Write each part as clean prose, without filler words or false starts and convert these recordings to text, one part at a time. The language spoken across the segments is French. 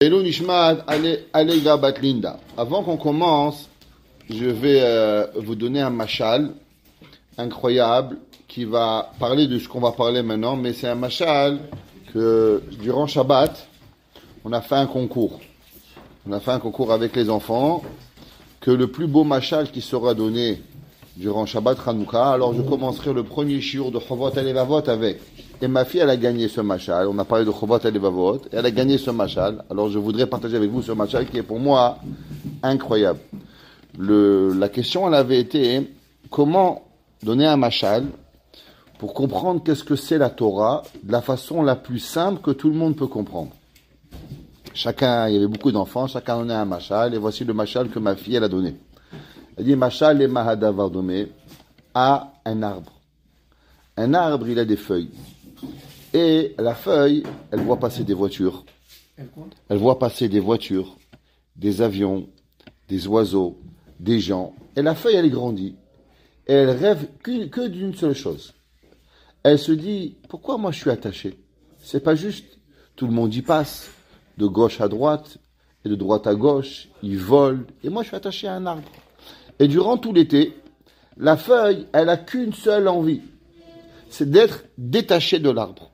Hello Nishmat, Alega Batlinda. Avant qu'on commence, je vais vous donner un mashal incroyable qui va parler de ce qu'on va parler maintenant, mais c'est un mashal que durant Shabbat, on a fait un concours. On a fait un concours avec les enfants, que le plus beau mashal qui sera donné durant Shabbat Hanouka, alors je commencerai le premier shiur de Chovot Alevavot avec. Et ma fille, elle a gagné ce mashal. On a parlé de Chovot Alevavot. Et elle a gagné ce mashal. Alors je voudrais partager avec vous ce mashal qui est pour moi incroyable. La question, elle avait été comment donner un mashal pour comprendre qu'est-ce que c'est la Torah de la façon la plus simple que tout le monde peut comprendre. Chacun, il y avait beaucoup d'enfants, chacun donnait un mashal. Et voici le mashal que ma fille, elle a donné. Elle dit mashal et mahadavar domé à un arbre. Un arbre, il a des feuilles. Et la feuille, elle voit passer des voitures. Elle voit passer des voitures, des avions, des oiseaux, des gens. Et la feuille, elle est grandie. Et elle rêve que d'une seule chose. Elle se dit, pourquoi moi je suis attaché? C'est pas juste. Tout le monde y passe, de gauche à droite, et de droite à gauche. Ils volent. Et moi, je suis attaché à un arbre. Et durant tout l'été, la feuille, elle a qu'une seule envie. C'est d'être détachée de l'arbre.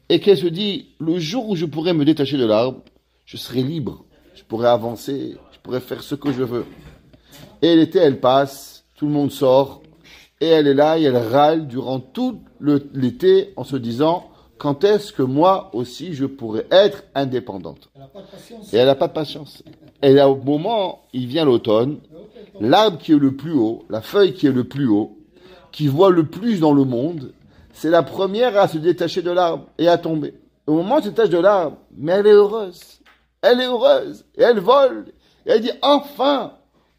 Et qu'elle se dit, le jour où je pourrais me détacher de l'arbre, je serai libre. Je pourrais avancer, je pourrais faire ce que je veux. Et l'été, elle passe, tout le monde sort, et elle est là, et elle râle durant tout l'été en se disant, quand est-ce que moi aussi je pourrais être indépendante? Elle n'a pas de patience. Et elle n'a pas de patience. Et là, au moment, il vient l'automne, l'arbre qui est le plus haut, la feuille qui est le plus haut, qui voit le plus dans le monde, c'est la première à se détacher de l'arbre et à tomber. Au moment où elle se détache de l'arbre, mais elle est heureuse. Elle est heureuse. Et elle vole. Et elle dit, enfin,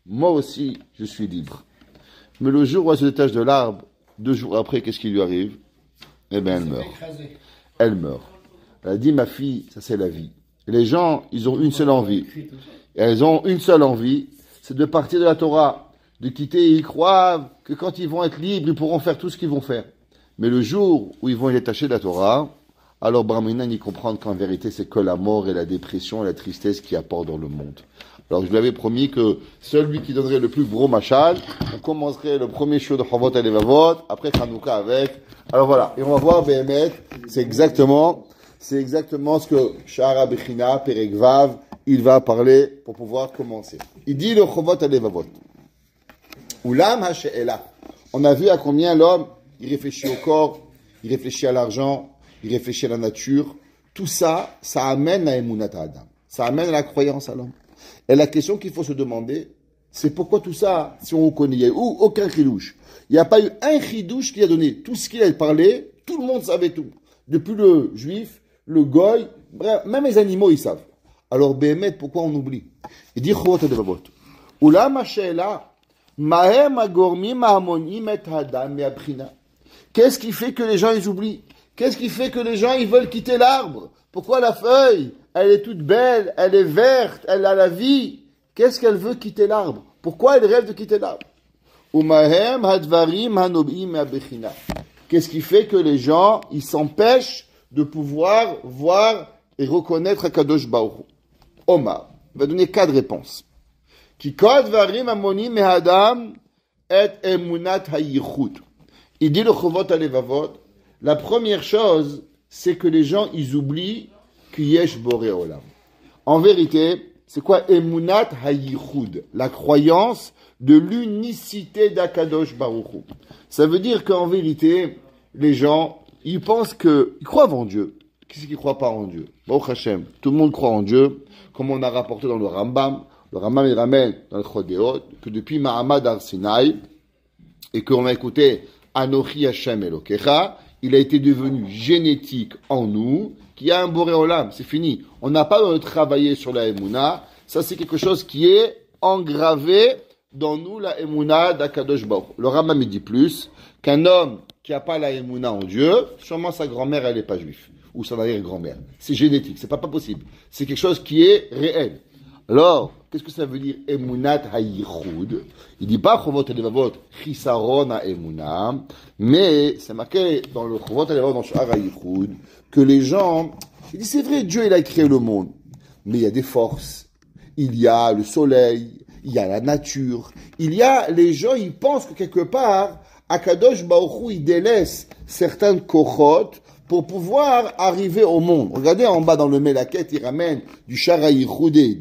moi aussi, je suis libre. Mais le jour où elle se détache de l'arbre, 2 jours après, qu'est-ce qui lui arrive? Eh bien, elle meurt. Elle meurt. Elle a dit, ma fille, ça c'est la vie. Et les gens, ils ont une seule envie. Et elles ont une seule envie, c'est de partir de la Torah, de quitter, et ils croient que quand ils vont être libres, ils pourront faire tout ce qu'ils vont faire. Mais le jour où ils vont être détachés de la Torah, alors Brahminan y comprendre qu'en vérité c'est que la mort et la dépression et la tristesse qui apportent dans le monde. Alors je lui avais promis que celui qui donnerait le plus gros mashal, on commencerait le premier show de Chovot Alevavot, après Hanouka avec. Alors voilà, et on va voir Béhémet, c'est exactement ce que Shara Bechina, Perek Vav, il va parler pour pouvoir commencer. Il dit le Chovot Alevavot. Ulam HaShe'ela. On a vu à combien l'homme il réfléchit au corps, il réfléchit à l'argent, il réfléchit à la nature. Tout ça, ça amène à Emunat Adam. Ça amène à la croyance à l'homme. Et la question qu'il faut se demander, c'est pourquoi tout ça, si on connaît, il n'y a eu aucun chidouche. Il n'y a pas eu un chidouche qui a donné. Tout ce qu'il a parlé, tout le monde savait tout. Depuis le juif, le goy, bref, même les animaux, ils savent. Alors, Béhémet, pourquoi on oublie? Il dit, Chovot Alevavot. Ulam HaShe'ela, Mahem HaGormim HaHamonim Et Hadam Me'abchina. Qu'est-ce qui fait que les gens, ils oublient? Qu'est-ce qui fait que les gens, ils veulent quitter l'arbre? Pourquoi la feuille, elle est toute belle, elle est verte, elle a la vie? Qu'est-ce qu'elle veut quitter l'arbre? Pourquoi elle rêve de quitter l'arbre? Umahem hadvarim hanobim me'abechina. Qu'est-ce qui fait que les gens, ils s'empêchent de pouvoir voir et reconnaître Akadosh Baruch Hu? Omar va donner 4 réponses. Ki kol dvarim hamonim me'adam et emunat hayichut. Il dit le Chovot Alevavot, la première chose, c'est que les gens, ils oublient qu'il yesh boré olam. En vérité, c'est quoi Emunat hayichud? La croyance de l'unicité d'Akadosh Baruch Hu. Ça veut dire qu'en vérité, les gens, ils pensent ils croient en Dieu. Qui c'est qui ne croit pas en Dieu? Baruch Hashem, tout le monde croit en Dieu, comme on a rapporté dans le Rambam. Le Rambam, il ramène dans le Chodéot, que depuis Mahamad Ar-Sinai, et qu'on a écouté Anochi Hashem Elokecha, il a été devenu génétique en nous, qui a un Boré Olam, c'est fini. On n'a pas besoin de travailler sur la Emouna, ça c'est quelque chose qui est engravé dans nous, la Emouna d'Akadosh Baruch. Le Rambam me dit plus, qu'un homme qui n'a pas la Emouna en Dieu, sûrement sa grand-mère elle n'est pas juive, ou sa arrière-grand-mère. C'est génétique, c'est pas possible. C'est quelque chose qui est réel. Alors, qu'est-ce que ça veut dire Emunat hayichud? Il dit pas Chovot Alevavot chisaron ha'emuna, mais c'est marqué dans le Chovot Alevavot dans Sha'ar hayichud que les gens, il dit c'est vrai, Dieu il a créé le monde, mais il y a des forces. Il y a le soleil, il y a la nature. Il y a, les gens, ils pensent que quelque part, Akadosh Baruch Hu, il délaisse certaines kochot pour pouvoir arriver au monde. Regardez en bas dans le Melaket, il ramène du Sharaï Choudé,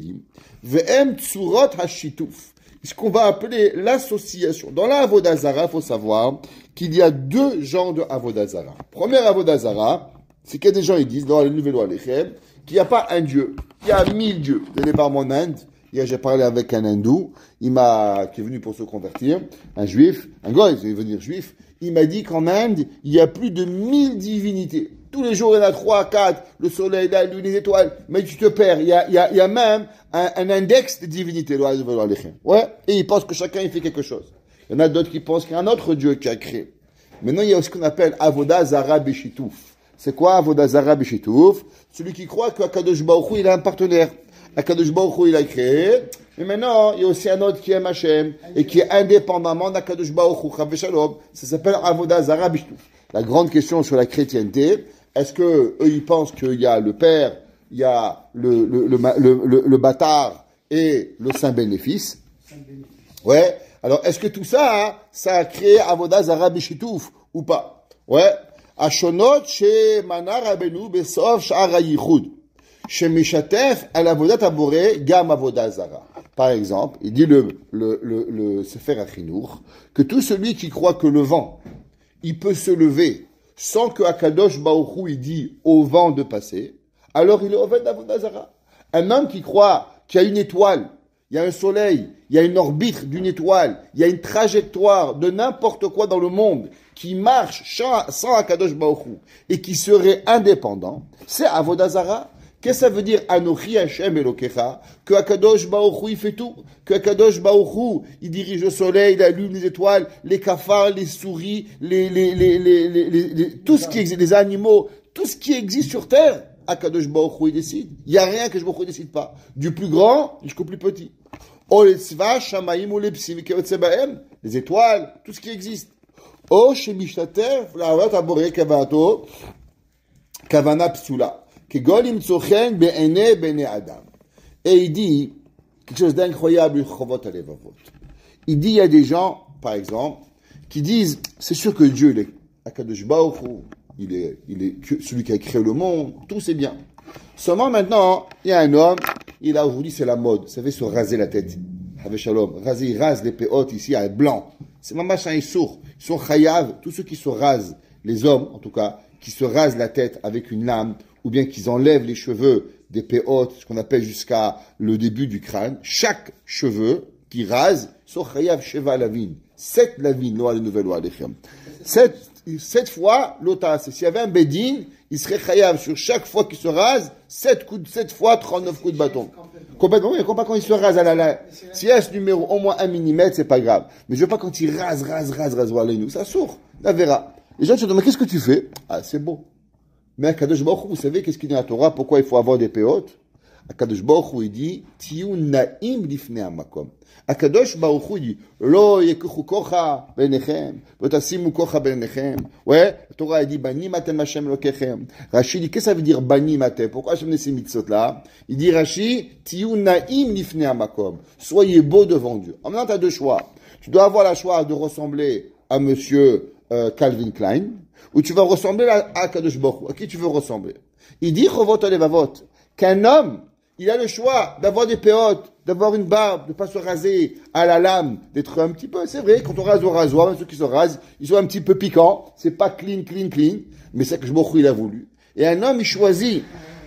Ve'em Tsurot Hashituf. Ce qu'on va appeler l'association. Dans la Avodah Zara, il faut savoir qu'il y a deux genres de Avodah Zara. Premier Avodah Zara, c'est qu'il y a des gens qui disent, dans le Nouvel Alechem, qu'il n'y a pas un Dieu. Il y a 1000 dieux. Vous allez par mon Inde. Hier, j'ai parlé avec un hindou. Qui est venu pour se convertir. Un juif. Un gars, il veut devenir juif. Il m'a dit qu'en Inde, il y a plus de 1000 divinités. Tous les jours, il y en a 3, 4. Le soleil, la lune, les étoiles. Mais tu te perds. Il y a même un index de divinités. Ouais. Et il pense que chacun, il fait quelque chose. Il y en a d'autres qui pensent qu'il y a un autre Dieu qui a créé. Maintenant, il y a ce qu'on appelle Avodah Zara Beshitouf. C'est quoi Avodah Zara Beshitouf? Celui qui croit qu'Akadosh Baruch Hu, il a un partenaire. Akadosh Baruch Hu, il a créé. Mais maintenant, il y a aussi un autre qui aime Hashem et qui est indépendamment d'Akadosh Baruch Hu. Chav Shalom. Ça s'appelle Avodah Zara Beshitouf. La grande question sur la chrétienté, est-ce que eux, ils pensent qu'il y a le Père, il y a le bâtard et le saint bénéfice? Ouais. Alors, est-ce que tout ça, hein, ça a créé Avodah Zara Beshitouf ou pas? Ouais. Ashonot chez Manar Rabbeinu Besov Sha'ar HaYichud. Chez Mishatef al Avodat Haboré Gam Avodah Zara. Par exemple, il dit le Sefer HaChinuch que tout celui qui croit que le vent, il peut se lever sans que Akadosh Baruch Hu, il dit au vent de passer, alors il est Oved Avodah Zara. Un homme qui croit qu'il y a une étoile, il y a un soleil, il y a une orbite d'une étoile, il y a une trajectoire de n'importe quoi dans le monde qui marche sans Akadosh Baruch Hu et qui serait indépendant, c'est Avodah Zara. Qu'est-ce que ça veut dire Anochi Hashem Elokecha? Que Akadosh Baruch Hu, il fait tout. Que Akadosh Baruch Hu, il dirige le soleil, la lune, les étoiles, les cafards, les souris, tout ce qui existe, les animaux, tout ce qui existe sur terre. Akadosh Baruch Hu, il décide. Il n'y a rien que je Baruch Hu décide pas. Du plus grand jusqu'au plus petit. Les étoiles, tout ce qui existe. O shemishtater la'avat haboré kavato kavana psula kegol imtzochen be'ene bene adam. Et il dit quelque chose d'incroyable. Il dit il y a des gens, par exemple, qui disent c'est sûr que Dieu, il est Akadosh Baruch Hu, il est celui qui a créé le monde, tout c'est bien. Seulement maintenant, il y a un homme, il a aujourd'hui c'est la mode, vous savez, se raser la tête. Avec Shalom, il rase les péotes ici à blanc. C'est mamach un sourd. Ils sont chayav, tous ceux qui se rasent, les hommes en tout cas, qui se rasent la tête avec une lame, ou bien qu'ils enlèvent les cheveux des péotes, ce qu'on appelle jusqu'à le début du crâne. Chaque cheveu qui rase, sont chayav sheva lavin. 7 lavin, loi de nouvelle loi alechem. 7 fois l'otas. S'il y avait un bedin, il serait chayav sur chaque fois qu'il se rase, 7 fois 39 coups de bâton. Complètement, oui, pas quand il se rase à la laine. S'il y a ce numéro au moins 1 mm, c'est pas grave. Mais je veux pas quand il rase, voilà, nous. Ça sourd. La verra. Les gens se demandent, qu'est-ce que tu fais? Ah, c'est beau. Mais Akadosh Baruch Hu, vous savez qu'est-ce qu'il dit dans la Torah? Pourquoi il faut avoir des péotes? Akadosh Baruch Hu, il dit, Tiyun na'im lifnei hamakom. Akadosh Baruch Hu, il dit, Lo yekuchu kocha benechem, votasimu kocha benechem. Ouais, la Torah, il dit, Banim atem Hashem lokechem. Rashi dit, qu'est-ce que ça veut dire banim atem? Pourquoi Hashem met ces mitzvot là? Il dit, Rashi, Tiyun na'im lifnei hamakom. Soyez beau devant Dieu. En même temps, tu as deux choix. Tu dois avoir le choix de ressembler à monsieur Calvin Klein, ou tu vas ressembler à Akadosh Baruch Hu. À qui tu veux ressembler? Il dit, Chovot alevavot, qu'un homme, il a le choix d'avoir des péotes, d'avoir une barbe, de ne pas se raser à la lame, d'être un petit peu, c'est vrai, quand on rase au rasoir, même ceux qui se rasent, ils sont un petit peu piquants, c'est pas clean, mais c'est que Baruch Hu, il a voulu. Et un homme, il choisit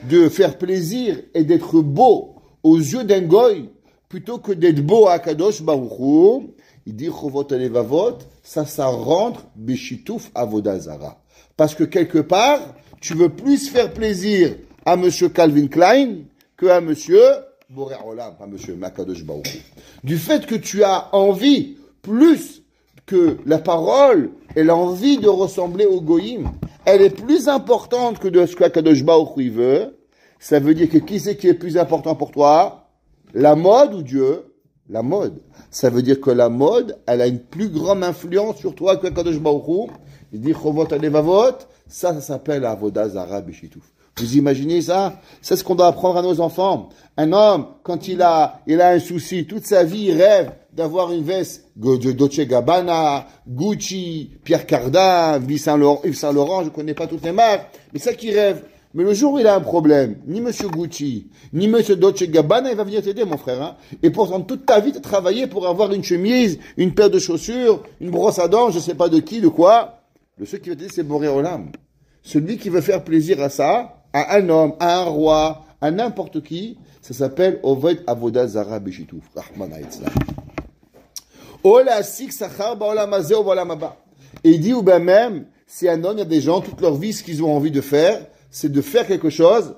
de faire plaisir et d'être beau aux yeux d'un goy, plutôt que d'être beau à Kadosh Baruch Hu. Il dit, Chovot alevavot, ça rentre, Beshitouf Avodah Zara. Parce que quelque part, tu veux plus faire plaisir à monsieur Calvin Klein, que à monsieur Boré Olam, pas monsieur Makadosh Baruch Hu. Du fait que tu as envie, plus que la parole et l'envie de ressembler au Goïm, elle est plus importante que de ce qu'Akadosh Baruch Hu veut, ça veut dire que qui c'est qui est plus important pour toi? La mode ou Dieu? La mode. Ça veut dire que la mode, elle a une plus grande influence sur toi que Akadosh Baruch Hu. Il dit Chovot alevavot, ça s'appelle Avodah Zara Beshitouf. Vous imaginez ça? C'est ce qu'on doit apprendre à nos enfants. Un homme, quand il a un souci, toute sa vie, il rêve d'avoir une veste de Dolce Gabbana, Gucci, Pierre Cardin, Yves Saint-Laurent, je ne connais pas toutes les marques, mais c'est ça qu'il rêve. Mais le jour où il a un problème, ni Monsieur Gucci, ni Monsieur Dolce Gabbana, il va venir t'aider, mon frère. Hein. Et pourtant, toute ta vie, tu as travaillé pour avoir une chemise, une paire de chaussures, une brosse à dents, je ne sais pas de qui, de quoi. Le seul qui va t'aider, c'est Boré Olam. Celui qui veut faire plaisir à ça, à un homme, à un roi, à n'importe qui, ça s'appelle Oved Avoda Zara Beshitouf. Rahmana Yitzhak. Ola Sik Sachar Baolam Hazeh ou Baolam Haba. Et il dit, ou bien même, si un homme, il y a des gens, toute leur vie, ce qu'ils ont envie de faire, c'est de faire quelque chose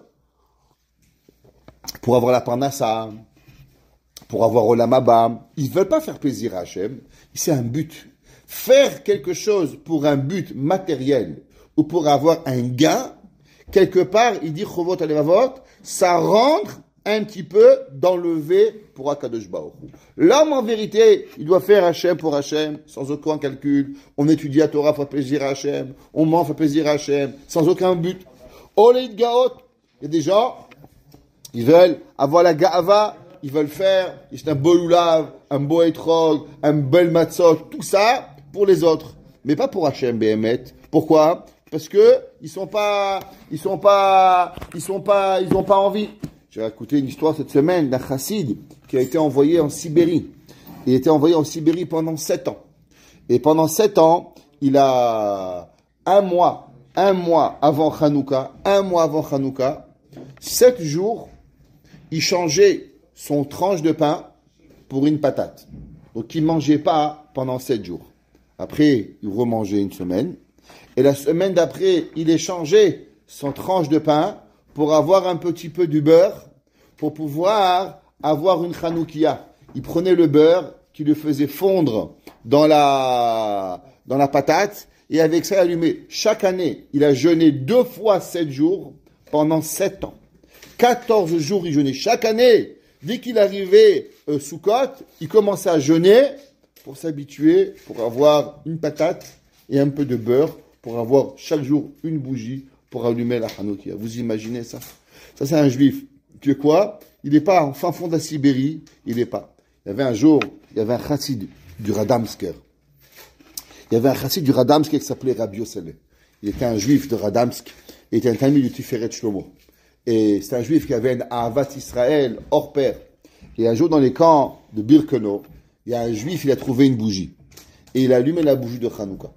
pour avoir la parnassa, pour avoir Olam Haba. Ils ne veulent pas faire plaisir à Hachem. C'est un but. Faire quelque chose pour un but matériel ou pour avoir un gain, quelque part, il dit Chovot Alevavot, ça rentre un petit peu d'enlever pour Akadosh Baruch Hu. L'homme, en vérité, il doit faire Hachem pour Hachem, sans aucun calcul. On étudie la Torah pour faire plaisir à Hachem. On ment pour faire plaisir à Hachem, sans aucun but. Oleit Gaot, il y a des gens, ils veulent avoir la Gaava, ils veulent faire un beau loulav, un beau etrog, un bel matzot, tout ça pour les autres. Mais pas pour Hachem, Behemet. Pourquoi? Parce que ils ont pas envie. J'ai écouté une histoire cette semaine d'un chassid qui a été envoyé en Sibérie. Il a été envoyé en Sibérie pendant 7 ans. Et pendant 7 ans, il a un mois avant Hanouka, 7 jours, il changeait son tranche de pain pour une patate. Donc il mangeait pas pendant 7 jours. Après, il remangeait une semaine. Et la semaine d'après, il échangeait son tranche de pain pour avoir un petit peu du beurre, pour pouvoir avoir une chanoukia. Il prenait le beurre, qui le faisait fondre dans la patate, et avec ça, il allumait. Chaque année, il a jeûné 2 fois 7 jours pendant 7 ans. 14 jours, il jeûnait chaque année. Dès qu'il arrivait Soukot, il commençait à jeûner pour s'habituer, pour avoir une patate et un peu de beurre, pour avoir chaque jour une bougie pour allumer la Hanoukia. Vous imaginez ça? Ça, c'est un juif. Tu es quoi? Il n'est pas en fin fond de la Sibérie. Il n'est pas. Il y avait un jour, il y avait un chassid du Radomsker. Il y avait un chassid du Radomsker qui s'appelait Rabbi Yossele. Il était un juif de Radomsk. Il était un ami du Tiferet Shlomo. Et c'est un juif qui avait un Ahavat Israël hors pair. Et un jour, dans les camps de Birkenau, il y a un juif, il a trouvé une bougie. Et il a allumé la bougie de Hanouka.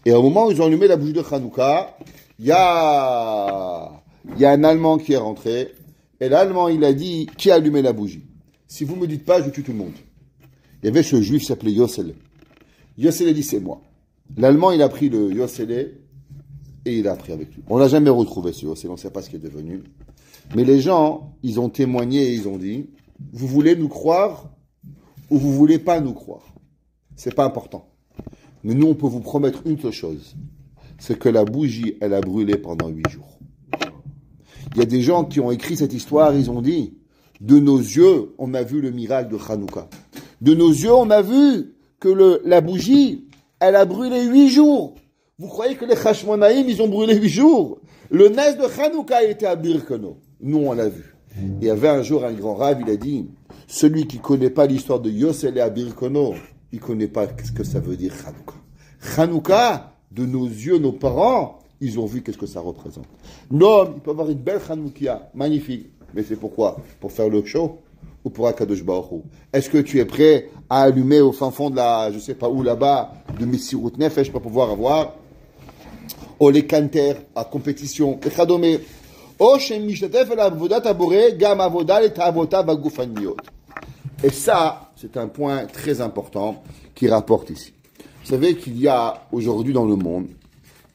Et au moment où ils ont allumé la bougie de Hanouka, il y a un Allemand qui est rentré. Et l'Allemand, il a dit, qui a allumé la bougie? Si vous ne me dites pas, je tue tout le monde. Il y avait ce juif qui s'appelait Yossele. Yossele dit, c'est moi. L'Allemand, il a pris le Yossele et il a pris avec lui. On ne l'a jamais retrouvé, ce Yossele, on ne sait pas ce qu'il est devenu. Mais les gens, ils ont témoigné et ils ont dit, vous voulez nous croire ou vous ne voulez pas nous croire? C'est pas important. Mais nous, on peut vous promettre une seule chose. C'est que la bougie, elle a brûlé pendant 8 jours. Il y a des gens qui ont écrit cette histoire, ils ont dit, de nos yeux, on a vu le miracle de Hanouka. De nos yeux, on a vu que la bougie, elle a brûlé 8 jours. Vous croyez que les Hashmonaïm, ils ont brûlé 8 jours? Le nes de Hanouka était à Birkenau. Nous, on l'a vu. Il y avait un jour un grand rave, il a dit, celui qui ne connaît pas l'histoire de Yossele à Birkenau, il ne connaît pas ce que ça veut dire Hanouka. Hanouka, de nos yeux, nos parents, ils ont vu qu'est-ce que ça représente. L'homme, il peut avoir une belle Hanoukia, magnifique. Mais c'est pourquoi? Pour faire le show ou pour Akadosh Baruch Hu? Est-ce que tu es prêt à allumer au fin fond de la, je sais pas où là-bas, de Messirut Nefesh pour pouvoir avoir les canter à compétition, les chadomé, et ça, c'est un point très important qui rapporte ici. Vous savez qu'il y a aujourd'hui dans le monde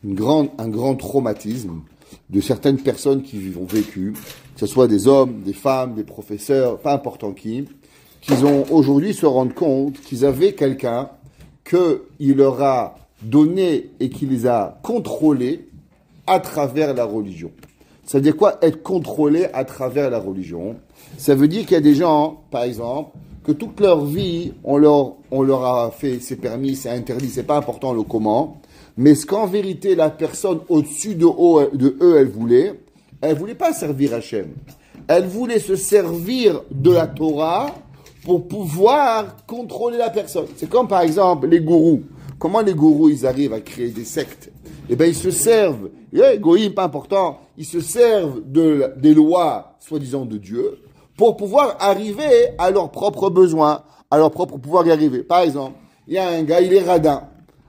un grand traumatisme de certaines personnes qui ont vécu, que ce soit des hommes, des femmes, des professeurs, pas important qui ont aujourd'hui se rendent compte qu'ils avaient quelqu'un qu'il leur a donné et qui les a contrôlés à travers la religion. Ça veut dire quoi, être contrôlé à travers la religion? Ça veut dire qu'il y a des gens, par exemple, que toute leur vie, on leur a fait, c'est permis, c'est interdit, c'est pas important le comment, mais ce qu'en vérité la personne au-dessus de eux, elle voulait, elle voulait pas servir Hachem. Elle voulait se servir de la Torah pour pouvoir contrôler la personne. C'est comme par exemple les gourous. Comment les gourous, ils arrivent à créer des sectes? Eh bien, ils se servent, goïm, pas important, ils se servent des lois, soi-disant de Dieu, pour pouvoir arriver à leurs propres besoins, à leur propre pouvoir y arriver. Par exemple, il y a un gars, il est radin.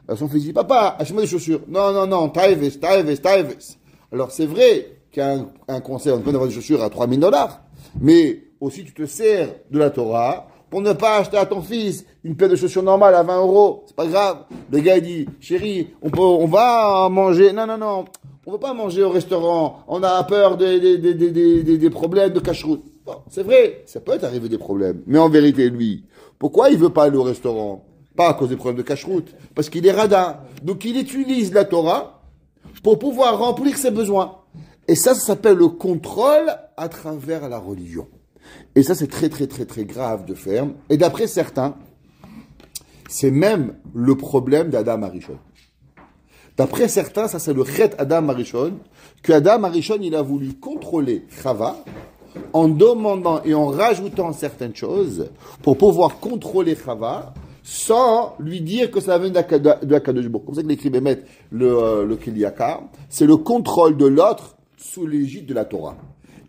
Alors son fils dit, papa, achète-moi des chaussures. Non, taïves. Alors c'est vrai qu'il y a un conseil, on peut avoir des chaussures à $3,000, mais aussi tu te sers de la Torah pour ne pas acheter à ton fils une paire de chaussures normales à 20 €. C'est pas grave. Le gars, il dit, chérie, on va manger. Non, on veut pas manger au restaurant. On a peur des problèmes de cacheroute. Bon, c'est vrai, ça peut être arrivé des problèmes. Mais en vérité, lui, pourquoi il veut pas aller au restaurant? Pas à cause des problèmes de cacheroute. Parce qu'il est radin. Donc il utilise la Torah pour pouvoir remplir ses besoins. Et ça s'appelle le contrôle à travers la religion. Et ça, c'est très grave de faire. Et d'après certains, c'est même le problème d'Adam Arishon. D'après certains, ça c'est le chet Adam Arishon, que Adam Arishon, il a voulu contrôler Chava en demandant et en rajoutant certaines choses pour pouvoir contrôler Chava sans lui dire que ça vient de la Kadosh Baruch Hu. Comme ça que l'écrivain met le Kiliakar, c'est le contrôle de l'autre sous l'égide de la Torah.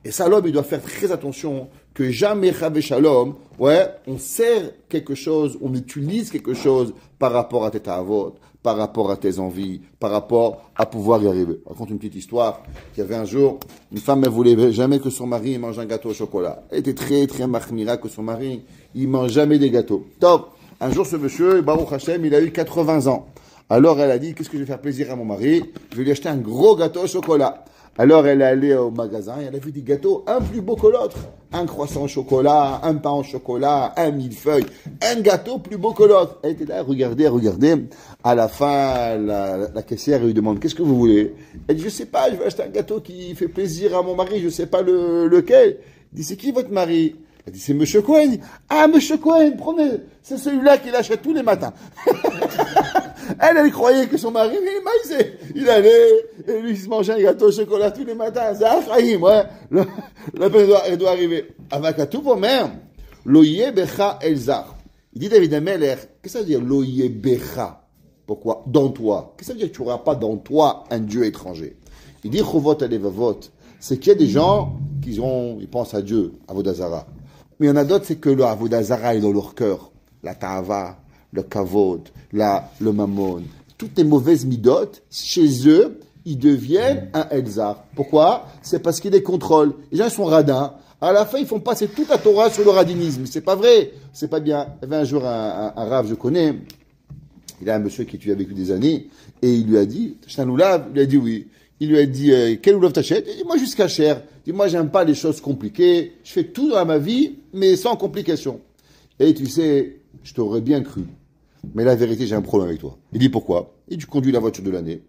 Et ça, l'homme, il doit faire très attention que jamais Chavé Shalom, on sert quelque chose, on utilise quelque chose par rapport à tes ta'avot, par rapport à tes envies, par rapport à pouvoir y arriver. Je raconte une petite histoire. Il y avait un jour, une femme, elle voulait jamais que son mari mange un gâteau au chocolat. Elle était très mahmira que son mari, il mange jamais des gâteaux. Top. Un jour, ce monsieur, Baruch Hashem, il a eu 80 ans. Alors, elle a dit, qu'est-ce que je vais faire plaisir à mon mari? Je vais lui acheter un gros gâteau au chocolat. Alors, elle est allée au magasin et elle a vu des gâteaux, un plus beau que l'autre. Un croissant au chocolat, un pain au chocolat, un millefeuille, un gâteau plus beau que l'autre. Elle était là, regardez. À la fin, la caissière lui demande, qu'est-ce que vous voulez? Elle dit, je sais pas, je vais acheter un gâteau qui fait plaisir à mon mari, je sais pas lequel. Il dit, c'est qui votre mari? Elle dit, c'est Monsieur Cohen. Ah, Monsieur Cohen, prenez, c'est celui-là qu'il achète tous les matins. Elle croyait que son mari, il allait, et lui, il se mangeait un gâteau au chocolat tous les matins. C'est Achaïm, La personne, elle doit arriver. Avec tout vos mères, loye becha elzar. Il dit David Ameler, qu'est-ce que ça veut dire loye becha? Pourquoi? Dans toi. Qu'est-ce que ça veut dire que tu n'auras pas dans toi un Dieu étranger? Il dit chovot alevavot. C'est qu'il y a des gens ils pensent à Dieu, à Vodazara. Mais il y en a d'autres, c'est que le Avodazara est dans leur cœur. La ta'ava, le kavod, le mammon. Toutes les mauvaises midotes, chez eux, ils deviennent un Elzar. Pourquoi? C'est parce qu'ils les contrôlent. Les gens, ils sont radins. À la fin, ils font passer toute la Torah sur le radinisme. C'est pas vrai. C'est pas bien. Il y avait un jour un rave, je connais. Il a un monsieur qui étudie avec lui des années. Et il lui a dit, t'achètes un oulav? Il lui a dit oui. Il lui a dit, quel oulav t'achètes? Il dit, moi, jusqu'à cher. Il dit, moi, j'aime pas les choses compliquées. Je fais tout dans ma vie, mais sans complications. Et tu sais, je t'aurais bien cru. Mais la vérité, j'ai un problème avec toi. Il dit, pourquoi? Et tu conduis la voiture de l'année.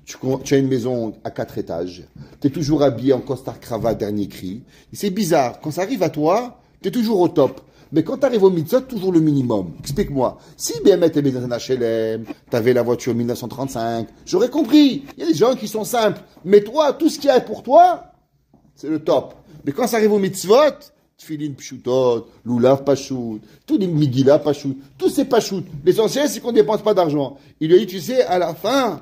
Tu as une maison à 4 étages. Tu es toujours habillé en costard cravate, dernier cri. Et c'est bizarre. Quand ça arrive à toi, tu es toujours au top. Mais quand tu arrives au mitzvot, toujours le minimum. Explique-moi. Si BMF était dans un HLM, tu avais la voiture 1935, j'aurais compris. Il y a des gens qui sont simples. Mais toi, tout ce qu'il y a pour toi, c'est le top. Mais quand ça arrive au mitzvot, Tfilin pshutot, loulav pachout, tous les migila pachout, tous ces pachout. L'essentiel, c'est qu'on ne dépense pas d'argent. Il lui a dit, tu sais, à la fin,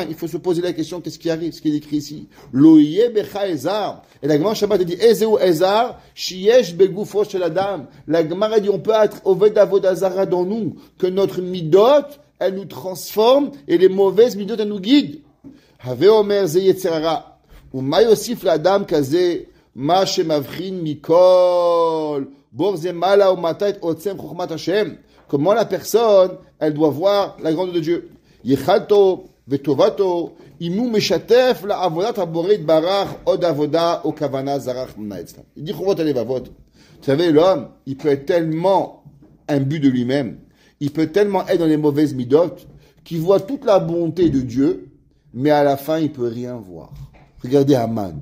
il faut se poser la question, qu'est-ce qui arrive, ce qui est écrit ici. Loye becha ezar. Et la Gemara Shabbat dit, ezeu ezar, shiesh begufo shel adam. La Gemara dit, on peut être oved avodazara dans nous, que notre midot, elle nous transforme, et les mauvaises midot, elles nous guident. Have omer ze yetzerara. Ou ma yosif l'adam kaze, ma shemavrin mikol. Bor ze mala ou matait otsem chokhmat Hashem. Comment la personne, elle doit voir la grandeur de Dieu. Yechalto, vetovato, imu meshatef la avodat haborit barach od avoda o kavana zarach mnaetzla. Il dit chovot alevavot. Vous savez, l'homme, il peut être tellement imbu de lui-même, il peut tellement être dans les mauvaises midotes, qu'il voit toute la bonté de Dieu, mais à la fin, il peut rien voir. Regardez Haman.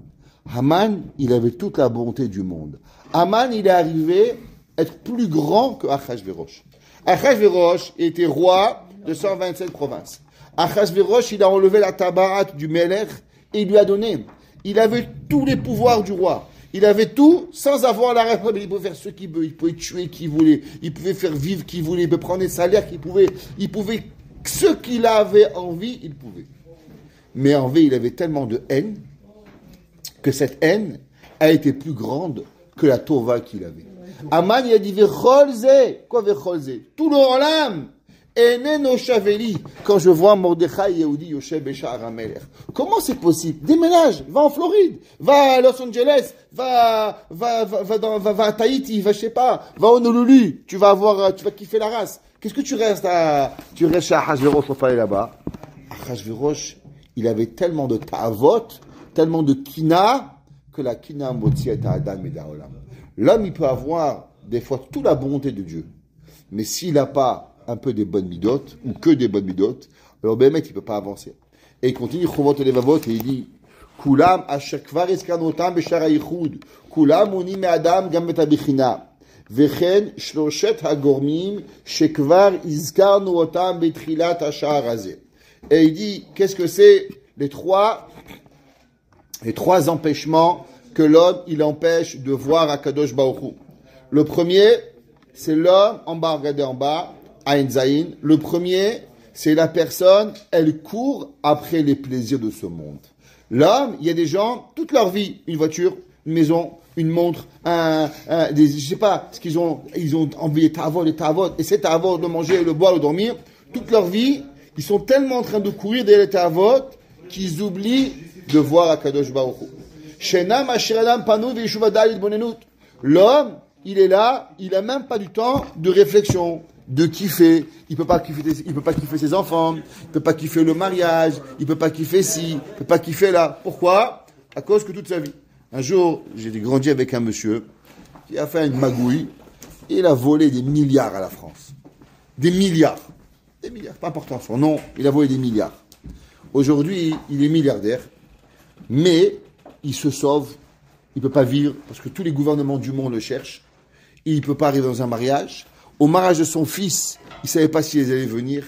Haman, il avait toute la bonté du monde. Haman, il est arrivé à être plus grand que Achashverosh. Achashverosh était roi de 127 provinces. Achashverosh, il a enlevé la tabarat du Melech et il lui a donné. Il avait tous les pouvoirs du roi. Il avait tout sans avoir la responsabilité. Il pouvait faire ce qu'il veut. Il pouvait tuer qui voulait. Il pouvait faire vivre qui voulait. Il pouvait prendre les salaires qu'il pouvait. Il pouvait ce qu'il avait envie, il pouvait. Mais en vrai, il avait tellement de haine que cette haine a été plus grande que la tova qu'il avait. Aman, il a dit Vecholze. Quoi Vecholze? Tout le olam. Eneno Shaveli. Quand je vois Mordechai Yehudi Yoshev Beshar HaMelech. Comment c'est possible? Déménage, va en Floride, va à Los Angeles, va à Tahiti, va je sais pas, va au Honolulu. Tu vas kiffer la race. Qu'est-ce que tu restes à Achashverosh pour aller là-bas? Achashverosh, il avait tellement de ta'avot, tellement de kina, que la kina motzi et adam et da'olam. L'homme, il peut avoir des fois toute la bonté de Dieu. Mais s'il n'a pas un peu des bonnes midotes, ou que des bonnes midotes, alors Bémet, il ne peut pas avancer. Et il continue, Chovot Levavot, et il dit, Kulam ashakvar iskanotam beshar hayichud, Kulam uni me'adam gam betabichina, Vechen shloshet hagormim, shekvar izkarnu otam betrilat hashar hazeh. Et il dit, qu'est-ce que c'est les trois empêchements que l'homme, il empêche de voir Akadosh Baruch Hu. Le premier, c'est l'homme, en bas, regardez en bas, Ain Zayin. Le premier, c'est la personne, elle court après les plaisirs de ce monde. L'homme, il y a des gens, toute leur vie, une voiture, une maison, une montre, je sais pas, ce qu'ils ont envie les tavot, et ces tavot, de manger, le boire, le dormir, toute leur vie, ils sont tellement en train de courir derrière les tavot, qu'ils oublient de voir Akadosh Baruch Hu. Shenam asher adam panu ve'yishuv hadal itbonenut. L'homme, il est là, il a même pas du temps de réflexion, de kiffer. Il peut pas kiffer ses enfants, il peut pas kiffer le mariage, il peut pas kiffer ci, il peut pas kiffer là. Pourquoi? À cause que toute sa vie. Un jour, j'ai grandi avec un monsieur qui a fait une magouille et il a volé des milliards à la France. Des milliards. Des milliards, pas important son nom, il a volé des milliards. Aujourd'hui, il est milliardaire, mais il se sauve, il ne peut pas vivre parce que tous les gouvernements du monde le cherchent. Il ne peut pas arriver dans un mariage. Au mariage de son fils, il ne savait pas s'ils allaient venir.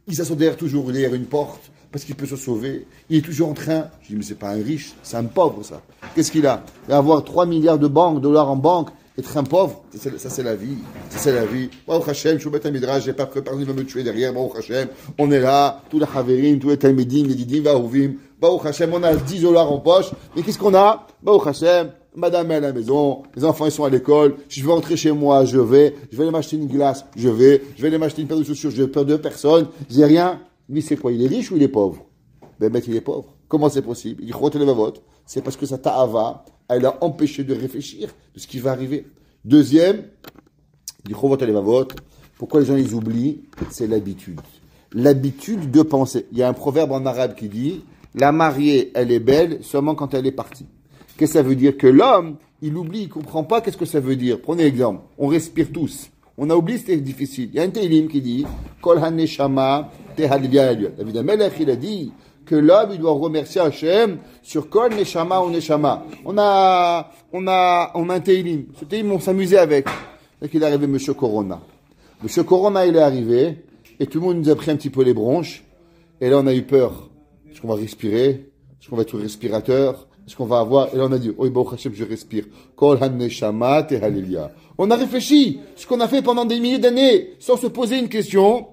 Il s'assoit toujours derrière une porte parce qu'il peut se sauver. Il est toujours en train. Je dis, mais c'est pas un riche, c'est un pauvre ça. Qu'est-ce qu'il a? Il va avoir 3 milliards de dollars en banque, être un pauvre, ça c'est la vie. Ça c'est la vie. Baruch Hashem, je suis bête à Midrash, j'ai pas peur, personne ne va me tuer derrière. Baruch Hashem, on est là, tous les Haverim, tous les Talmidim, les Didim, Vahouvim. Baruch Hashem, on a 10 dollars en poche. Mais qu'est-ce qu'on a? Baruch Hashem, madame est à la maison, les enfants ils sont à l'école, je vais rentrer chez moi, je vais aller m'acheter une glace, je vais aller m'acheter une paire de chaussures, je vais peur de personne, j'ai rien. Lui c'est quoi? Il est riche ou il est pauvre? Ben mec, il est pauvre. Comment c'est possible? Il dit, c'est parce que sa ta'ava, elle a empêché de réfléchir de ce qui va arriver. Deuxième, il dit, pourquoi les gens les oublient? C'est l'habitude. L'habitude de penser. Il y a un proverbe en arabe qui dit, la mariée, elle est belle seulement quand elle est partie. Qu'est-ce que ça veut dire? Que l'homme, il oublie, il comprend pas qu'est-ce que ça veut dire. Prenez l'exemple. On respire tous. On a oublié, c'était difficile. Il y a un Teilim qui dit, Kol haneshama tehalilia. David Amelech, il a dit que l'homme, il doit remercier Hachem sur Kol neshama ou neshama. On a un Teilim. Ce Teilim, on s'amusait avec. Donc il est arrivé Monsieur Corona. Monsieur Corona, il est arrivé, et tout le monde nous a pris un petit peu les bronches. Et là, on a eu peur. Est-ce qu'on va respirer? Est-ce qu'on va être respirateur? Est-ce qu'on va avoir? Et là, on a dit, oh, Baruch Hashem, je respire. Kol haneshama tehalilia. On a réfléchi. Ce qu'on a fait pendant des milliers d'années, sans se poser une question.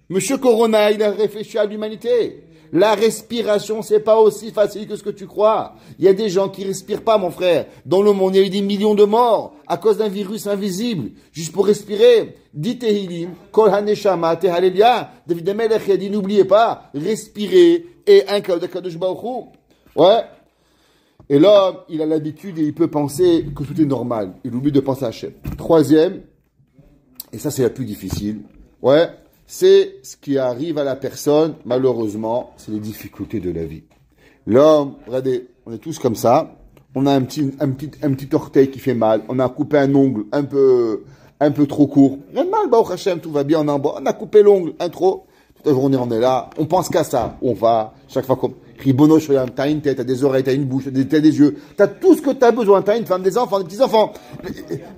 Monsieur Corona, il a réfléchi à l'humanité. La respiration, c'est pas aussi facile que ce que tu crois. Il y a des gens qui respirent pas, mon frère. Dans le monde, il y a eu des millions de morts à cause d'un virus invisible, juste pour respirer. Dit Tehilim, Kol haneshama tehalilia. David Amelech a dit, n'oubliez pas, respirer et un Kadosh Baruch Hu. Ouais. Et l'homme, il a l'habitude et il peut penser que tout est normal. Il oublie de penser à Hachem. Troisième, et ça c'est la plus difficile, ouais, c'est ce qui arrive à la personne, malheureusement, c'est les difficultés de la vie. L'homme, regardez, on est tous comme ça, on a un petit orteil qui fait mal, on a coupé un ongle un peu trop court. Rien de mal, Baruch Hashem, tout va bien, on a coupé l'ongle, un trop. Toute la journée, on est là, on pense qu'à ça. On va, chaque fois qu'on... Ribono Shoyam, t'as une tête, t'as des oreilles, t'as une bouche, t'as des yeux. T'as tout ce que t'as besoin. T'as une femme, des enfants, des petits-enfants.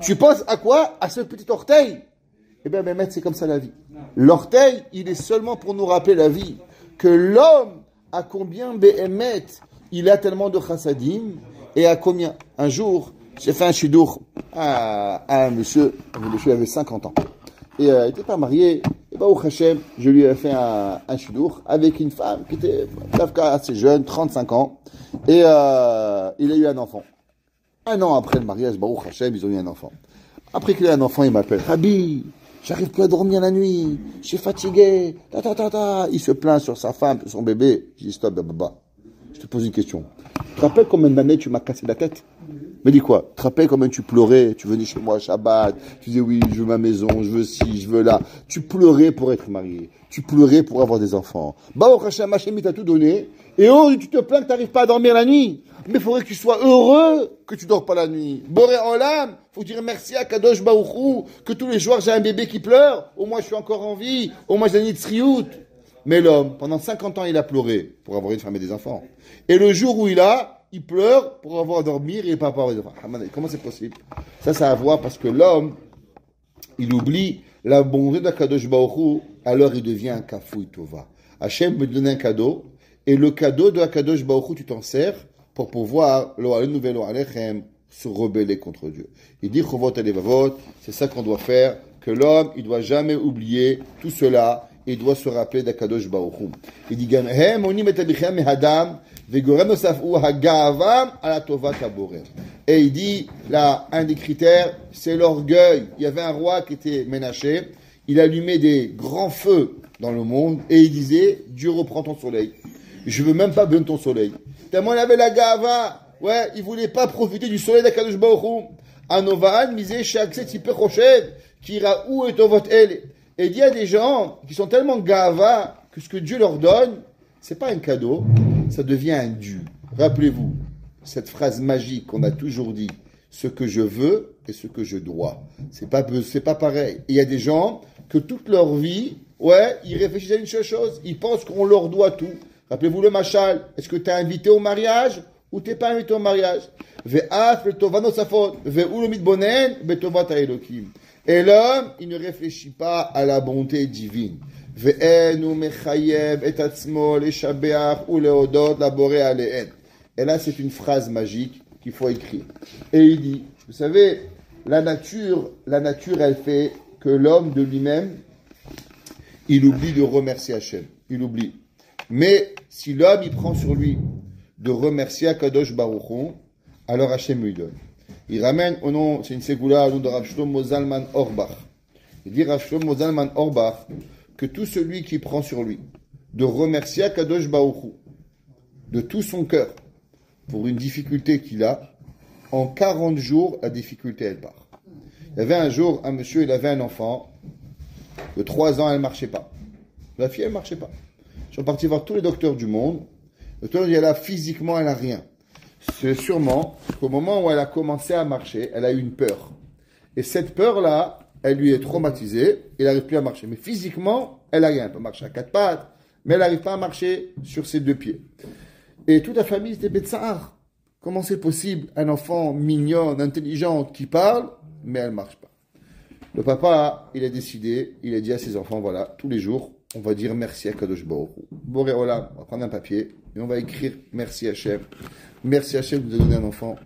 Tu penses à quoi? À ce petit orteil. Eh bien, c'est comme ça la vie. L'orteil, il est seulement pour nous rappeler la vie. Que l'homme a combien Béhémet, il a tellement de chassadim, et à combien? Un jour, j'ai fait un shidour à un monsieur, le monsieur avait 50 ans, et il n'était pas marié, et bah, au Hachem, je lui ai fait un shidour avec une femme qui était assez jeune, 35 ans, et il a eu un enfant. Un an après le mariage, Baruch Hashem, ils ont eu un enfant. Après qu'il ait un enfant, il m'appelle. Rabbi, j'arrive plus à dormir la nuit. Je suis fatigué. Il se plaint sur sa femme, sur son bébé. Je dis stop, baba. Je te pose une question. Tu te rappelles combien d'années tu m'as cassé la tête? Me dis quoi? Tu te rappelles combien tu pleurais? Tu venais chez moi à Shabbat. Tu disais oui, je veux ma maison, je veux ci, je veux là. Tu pleurais pour être marié. Tu pleurais pour avoir des enfants. Baruch Hashem, Hashem, il t'a tout donné. Et oh, tu te plains que tu n'arrives pas à dormir la nuit. Mais il faudrait que tu sois heureux que tu dors pas la nuit. Boré Olam, faut dire merci à Kadosh Baruch Hu, que tous les jours j'ai un bébé qui pleure. Au moins je suis encore en vie. Au moins j'ai un nitzriout. Mais l'homme, pendant 50 ans, il a pleuré pour avoir une femme et des enfants. Et le jour où il pleure pour avoir à dormir et pas avoir des enfants. Comment c'est possible? Ça a à voir parce que l'homme, il oublie la bonté d'Akadosh Baruch Hu, alors il devient un kafouï tova. Hachem me donne un cadeau, et le cadeau de Akadosh Baruch Hu, tu t'en sers pour pouvoir, se rebeller contre Dieu. Il dit, c'est ça qu'on doit faire, que l'homme, il doit jamais oublier tout cela, il doit se rappeler d'Akadosh Baruch Hu. Il dit, et il dit, là, un des critères, c'est l'orgueil. Il y avait un roi qui était Ménaché, il allumait des grands feux dans le monde, et il disait, Dieu reprend ton soleil. Je veux même pas besoin de ton soleil. Tellement il avait la gava. Ouais, il voulait pas profiter du soleil d'Akadosh Baruch Hu. Anovaan misé chaque type rochette qui ira où est votre elle. Et il y a des gens qui sont tellement gava que ce que Dieu leur donne, c'est pas un cadeau, ça devient un dû. Rappelez-vous cette phrase magique qu'on a toujours dit, ce que je veux et ce que je dois. C'est pas pareil. Et il y a des gens que toute leur vie, ouais, ils réfléchissent à une seule chose, ils pensent qu'on leur doit tout. Rappelez-vous le machal. Est-ce que tu es invité au mariage ou tu n'es pas invité au mariage? Et l'homme, il ne réfléchit pas à la bonté divine. Et là, c'est une phrase magique qu'il faut écrire. Et il dit, vous savez, la nature, elle fait que l'homme de lui-même, il oublie de remercier Hachem. Il oublie. Mais si l'homme, il prend sur lui de remercier Akadosh Baruch Hu, alors Hachem lui donne. Il ramène au nom, c'est une ségoula, au nom de Rav Shlomo Zalman Auerbach. Il dit Rav Shlomo Zalman Auerbach que tout celui qui prend sur lui de remercier Akadosh Baruch Hu de tout son cœur pour une difficulté qu'il a, en 40 jours, la difficulté, elle part. Il y avait un jour, un monsieur, il avait un enfant de 3 ans, elle ne marchait pas. La fille, elle ne marchait pas. Ils sont partis voir tous les docteurs du monde. Le docteur dit, là, physiquement, elle n'a rien. C'est sûrement qu'au moment où elle a commencé à marcher, elle a eu une peur. Et cette peur-là, elle lui est traumatisée, elle n'arrive plus à marcher. Mais physiquement, elle n'a rien. Elle peut marcher à 4 pattes, mais elle n'arrive pas à marcher sur ses 2 pieds. Et toute la famille était Betsahar. Comment c'est possible? Un enfant mignon, intelligent, qui parle, mais elle ne marche pas. Le papa, il a décidé, il a dit à ses enfants, voilà, tous les jours, on va dire merci à Kadosh Baruch Hu. Boré Olam, on va prendre un papier et on va écrire merci Hachem. Merci Hachem de nous donner un enfant.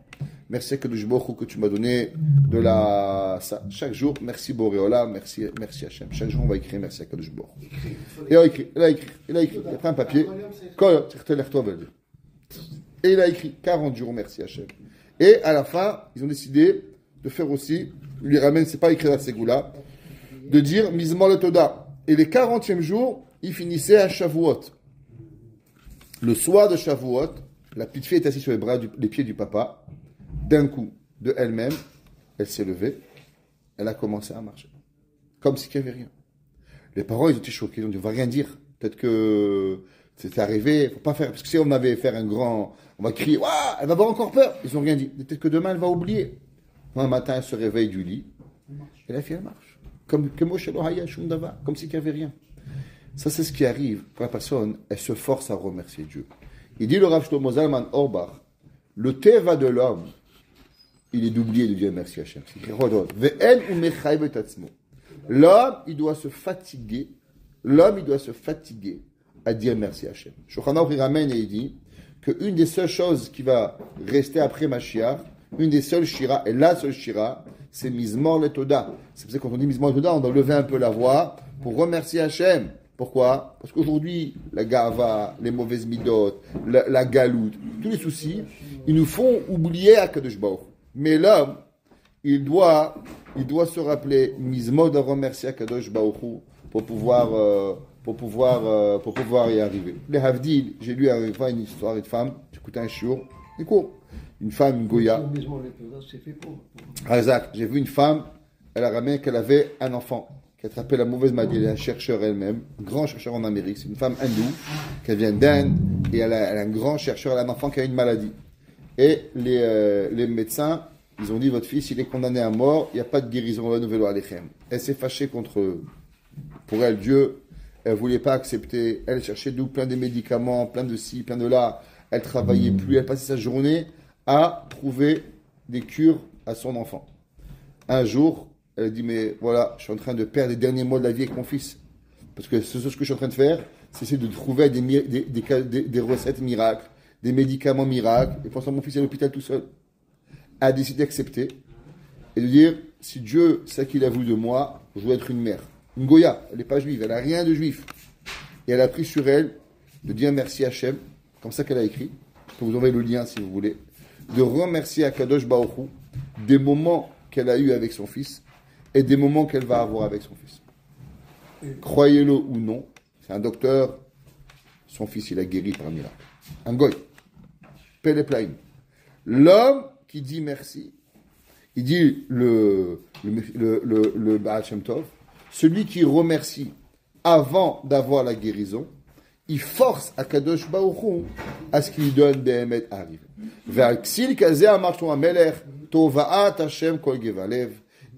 Merci à Kadosh Baruch Hu que tu m'as donné de la... Ça. Chaque jour, merci Boré Olam, merci Hachem. Chaque jour, on va écrire merci à Kadosh Baruch Hu. Et il a écrit. Il a pris un papier. Et il a écrit 40 jours merci Hachem. Et à la fin, ils ont décidé de faire aussi, lui ramène, c'est pas écrit la ségoula, de dire Mizmor le Toda. Et les 40e jours, il finissait à Shavuot. Le soir de Shavuot, la petite fille est assise sur les pieds du papa. D'un coup, de elle-même, elle s'est levée. Elle a commencé à marcher. Comme si il n'y avait rien. Les parents, ils étaient choqués. Ils ont dit, on ne va rien dire. Peut-être que c'est arrivé. Il ne faut pas faire. Parce que si on avait fait un grand... On va crier, waouh, elle va avoir encore peur. Ils n'ont rien dit. Peut-être que demain, elle va oublier. Un matin, elle se réveille du lit. Et la fille, elle marche. Comme si il n'y avait rien. Ça, c'est ce qui arrive quand la personne, elle se force à remercier Dieu. Il dit le Rav Shlomo Zalman Auerbach, le teva de l'homme, il est d'oublier de dire merci à Hachem. L'homme, il doit se fatiguer. L'homme, il doit se fatiguer à dire merci à Hachem. Shulchan Aruch, il ramène et il dit qu'une des seules choses qui va rester après Mashiach, une des seules shira, et la seule shira, c'est Mizmor le Toda. C'est pour ça que quand on dit Mizmor le Toda, on doit lever un peu la voix pour remercier Hachem. Pourquoi? Parce qu'aujourd'hui, la gava, les mauvaises midot, la galoute, tous les soucis, ils nous font oublier Akadosh Baruch. Mais l'homme, il doit se rappeler Mizmor de remercier Akadosh Baruch pour pouvoir y arriver. Les Havdil, j'ai lu une histoire de femme, j'écoutais un shiur, c'est court. Une femme, une Goya. Razak, j'ai vu une femme, elle a ramené qu'elle avait un enfant qui attrapait la mauvaise maladie. Elle est un chercheur elle-même, un grand chercheur en Amérique. C'est une femme hindoue, qui vient d'Inde, et elle a un grand chercheur, elle a un enfant qui a une maladie. Et les médecins, ils ont dit, votre fils, il est condamné à mort, il n'y a pas de guérison, la nouvelle alechem. Elle s'est fâchée contre eux. Pour elle, Dieu, elle ne voulait pas accepter. Elle cherchait d'où plein de médicaments, plein de ci, plein de là. Elle travaillait plus, elle passait sa journée à trouver des cures à son enfant. Un jour, elle a dit, mais voilà, je suis en train de perdre les derniers mois de la vie avec mon fils. Parce que ce que je suis en train de faire, c'est de trouver des recettes miracles, des médicaments miracles, et pour ça, mon fils est à l'hôpital tout seul. Elle a décidé d'accepter et de dire, si Dieu sait qu'il a voulu de moi, je dois être une mère. Une Goya, elle n'est pas juive, elle n'a rien de juif. Et elle a pris sur elle de dire merci à Hachem, comme ça qu'elle a écrit. Je peux vous envoyer le lien si vous voulez. De remercier Akadosh Baruch Hu des moments qu'elle a eus avec son fils et des moments qu'elle va avoir avec son fils. Croyez-le ou non, c'est un docteur, son fils il a guéri par un miracle. Un goy. Peleplaim. L'homme qui dit merci, il dit le Baal Shem Tov, celui qui remercie avant d'avoir la guérison, il force Akadosh Baruch Hu à ce qu'il lui donne des émettes à arriver.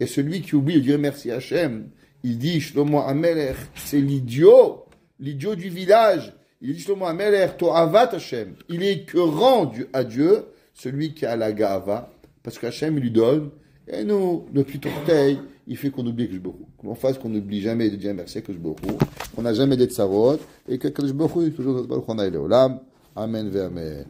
Et celui qui oublie de dire merci à Hachem, il dit Shlomo Amelech, c'est l'idiot du village. Il dit Shlomo Amelech, To'avat Hachem. Il est écœurant à Dieu, celui qui a la gava, parce qu'Hachem il lui donne. Et nous, le petit orteil, il fait qu'on oublie Akadosh Baruch Hu. Qu'on fasse qu'on n'oublie jamais de dire merci à Akadosh Baruch Hu, qu'on n'a jamais d'être sarot, et que Akadosh Baruch Hu, toujours Baruch Hu, Amen ve Amen.